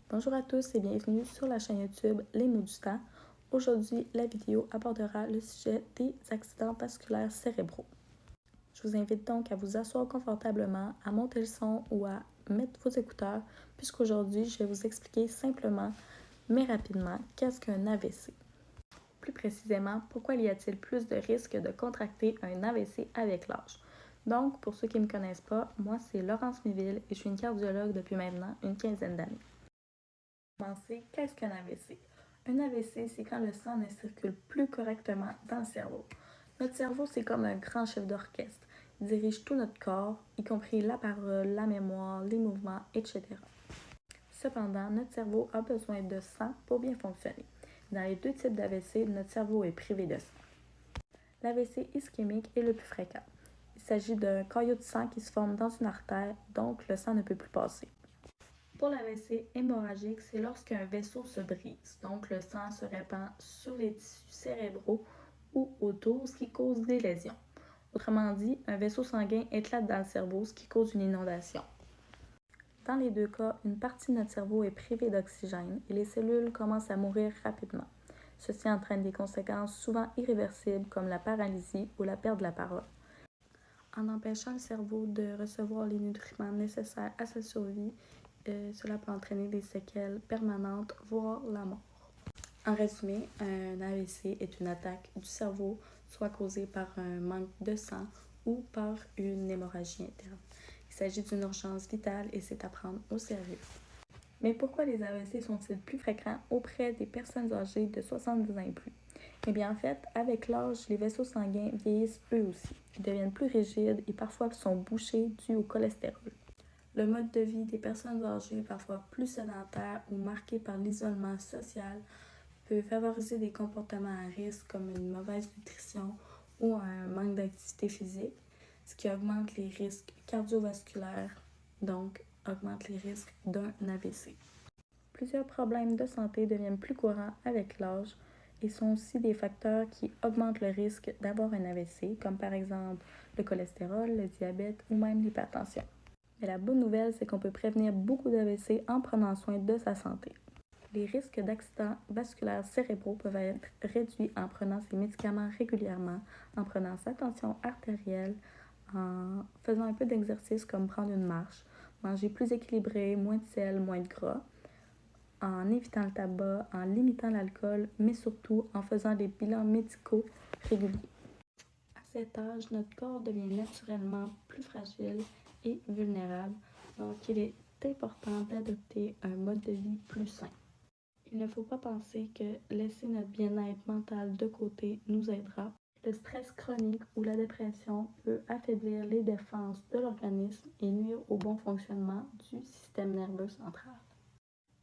Bonjour à tous et bienvenue sur la chaîne YouTube Les mots du temps. Aujourd'hui, la vidéo abordera le sujet des accidents vasculaires cérébraux. Je vous invite donc à vous asseoir confortablement, à monter le son ou à mettre vos écouteurs, puisqu'aujourd'hui, je vais vous expliquer simplement, mais rapidement, qu'est-ce qu'un AVC. Plus précisément, pourquoi y a-t-il plus de risques de contracter un AVC avec l'âge? Donc, pour ceux qui ne me connaissent pas, moi c'est Laurence Miville et je suis une cardiologue depuis maintenant une quinzaine d'années. Qu'est-ce qu'un AVC? Un AVC, c'est quand le sang ne circule plus correctement dans le cerveau. Notre cerveau, c'est comme un grand chef d'orchestre. Il dirige tout notre corps, y compris la parole, la mémoire, les mouvements, etc. Cependant, notre cerveau a besoin de sang pour bien fonctionner. Dans les deux types d'AVC, notre cerveau est privé de sang. L'AVC ischémique est le plus fréquent. Il s'agit d'un caillot de sang qui se forme dans une artère, donc le sang ne peut plus passer. Pour l'AVC hémorragique, c'est lorsqu'un vaisseau se brise, donc le sang se répand sur les tissus cérébraux ou autour, ce qui cause des lésions. Autrement dit, un vaisseau sanguin éclate dans le cerveau, ce qui cause une inondation. Dans les deux cas, une partie de notre cerveau est privée d'oxygène et les cellules commencent à mourir rapidement. Ceci entraîne des conséquences souvent irréversibles comme la paralysie ou la perte de la parole. En empêchant le cerveau de recevoir les nutriments nécessaires à sa survie, cela peut entraîner des séquelles permanentes, voire la mort. En résumé, un AVC est une attaque du cerveau, soit causée par un manque de sang ou par une hémorragie interne. Il s'agit d'une urgence vitale et c'est à prendre au sérieux. Mais pourquoi les AVC sont-ils plus fréquents auprès des personnes âgées de 70 ans et plus? Eh bien, en fait, avec l'âge, les vaisseaux sanguins vieillissent eux aussi. Ils deviennent plus rigides et parfois sont bouchés dû au cholestérol. Le mode de vie des personnes âgées, parfois plus sédentaire ou marqué par l'isolement social, peut favoriser des comportements à risque comme une mauvaise nutrition ou un manque d'activité physique, ce qui augmente les risques cardiovasculaires, donc augmente les risques d'un AVC. Plusieurs problèmes de santé deviennent plus courants avec l'âge et sont aussi des facteurs qui augmentent le risque d'avoir un AVC, comme par exemple le cholestérol, le diabète ou même l'hypertension. Mais la bonne nouvelle, c'est qu'on peut prévenir beaucoup d'AVC en prenant soin de sa santé. Les risques d'accidents vasculaires cérébraux peuvent être réduits en prenant ses médicaments régulièrement, en prenant sa tension artérielle, en faisant un peu d'exercice comme prendre une marche, manger plus équilibré, moins de sel, moins de gras, en évitant le tabac, en limitant l'alcool, mais surtout en faisant des bilans médicaux réguliers. À cet âge, notre corps devient naturellement plus fragile et vulnérable, donc il est important d'adopter un mode de vie plus sain. Il ne faut pas penser que laisser notre bien-être mental de côté nous aidera. Le stress chronique ou la dépression peut affaiblir les défenses de l'organisme et nuire au bon fonctionnement du système nerveux central.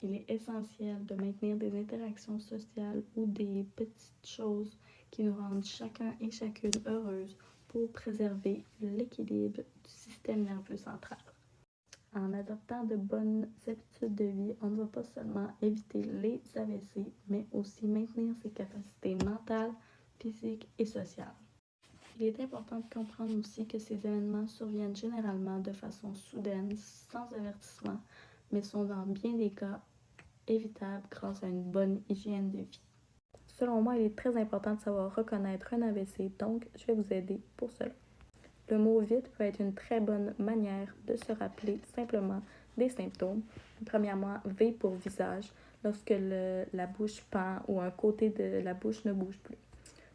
Il est essentiel de maintenir des interactions sociales ou des petites choses qui nous rendent chacun et chacune heureuses pour préserver l'équilibre du système nerveux central. En adoptant de bonnes habitudes de vie, on ne va pas seulement éviter les AVC, mais aussi maintenir ses capacités mentales, physiques et sociales. Il est important de comprendre aussi que ces événements surviennent généralement de façon soudaine, sans avertissement, mais sont dans bien des cas évitables grâce à une bonne hygiène de vie. Selon moi, il est très important de savoir reconnaître un AVC, donc je vais vous aider pour cela. Le mot vite peut être une très bonne manière de se rappeler simplement des symptômes. Premièrement, V pour visage, lorsque la bouche pend ou un côté de la bouche ne bouge plus.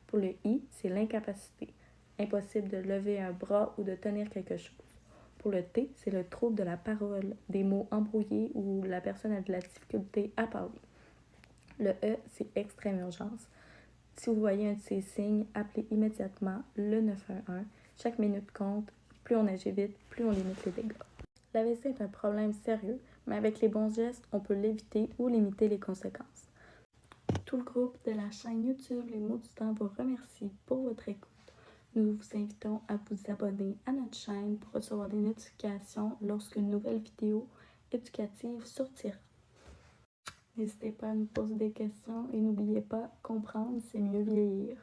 Pour le I, c'est l'incapacité. Impossible de lever un bras ou de tenir quelque chose. Pour le T, c'est le trouble de la parole, des mots embrouillés où la personne a de la difficulté à parler. Le E, c'est extrême urgence. Si vous voyez un de ces signes, appelez immédiatement le 911. Chaque minute compte. Plus on agit vite, plus on limite les dégâts. L'AVC est un problème sérieux, mais avec les bons gestes, on peut l'éviter ou limiter les conséquences. Tout le groupe de la chaîne YouTube Les mots du temps vous remercie pour votre écoute. Nous vous invitons à vous abonner à notre chaîne pour recevoir des notifications lorsqu'une nouvelle vidéo éducative sortira. N'hésitez pas à nous poser des questions et n'oubliez pas, comprendre, c'est mieux vieillir.